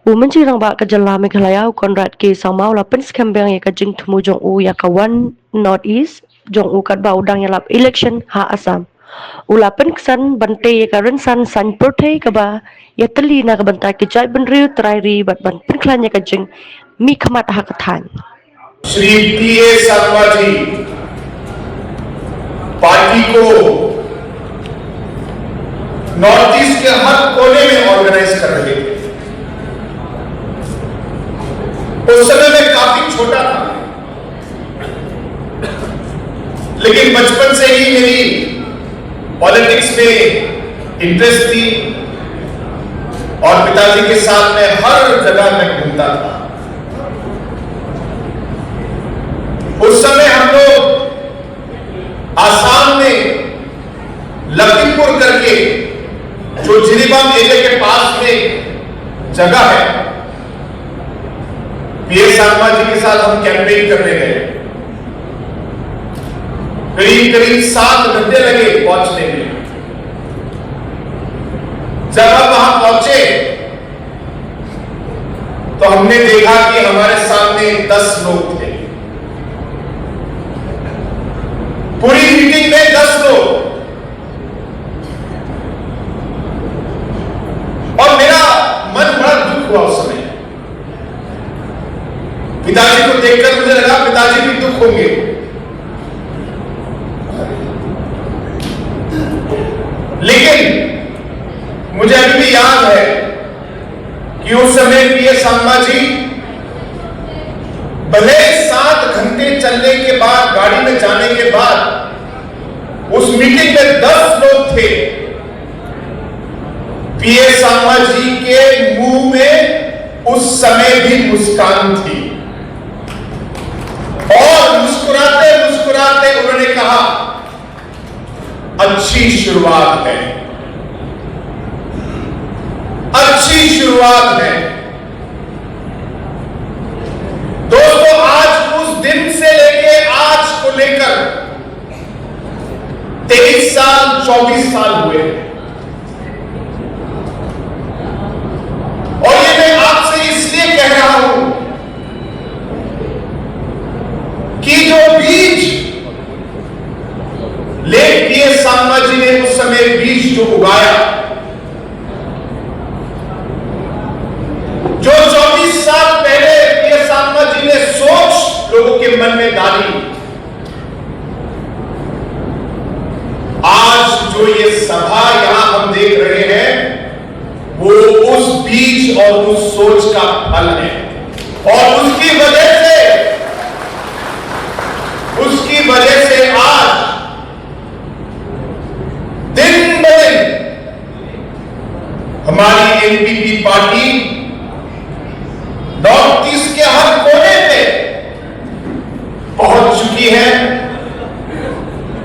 Umenjirang ba kajala Meghalaya Konrad ke Samau la pens kembang ya kajing temu jong u ya kawan Northeast jong u kat ba udang ya lap election ha Assam. Ulapan kesan bante ya karen san san prote ka ba ya teli na ka bantai ke jai benriu terairi bat ban penklan ya kajing mi khamat ha kathan. Shri P A Sharma ji party को north east के हर कोने में organise कर रहे थे। उस समय मैं काफी छोटा था, लेकिन बचपन से ही मेरी पॉलिटिक्स में इंटरेस्ट थी और पिताजी के साथ मैं हर जगह में घूमता था। उस समय हम लोग आसाम में लखीमपुर करके जो जिरीबाम एरिया के पास में जगह है, पीए शर्मा जी के साथ हम कैंपेन करने गए। करीब करीब 7 घंटे लगे पहुंचने में। जब हम वहां पहुंचे तो हमने देखा कि हमारे सामने 10 लोग थे। पूरी मीटिंग में 10 लोग, और मेरा मन बड़ा दुख हुआ उस समय। पिताजी को देखकर मुझे लगा पिताजी भी दुख होंगे। लेकिन मुझे अभी भी याद है कि उस समय पीए शर्मा जी भले 7 घंटे चलने के बाद, गाड़ी में जाने के बाद उस मीटिंग में 10 लोग थे। पीए शर्मा जी के मुंह में उस समय भी मुस्कान थी और मुस्कुराते मुस्कुराते उन्होंने कहा, अच्छी शुरुआत है, अच्छी शुरुआत है। दोस्तों, आज उस दिन से लेके आज को लेकर 23 साल 24 साल हुए और ये मैं आपसे इसलिए कह रहा हूं कि जो बीज लेट पीए शर्मा जी ने उस समय बीज जो उगाया, जो 24 साल पहले पीए शर्मा जी ने सोच लोगों के मन में डाली, आज जो ये सभा यहां हम देख रहे हैं वो उस बीज और उस सोच का फल है। और उसकी वजह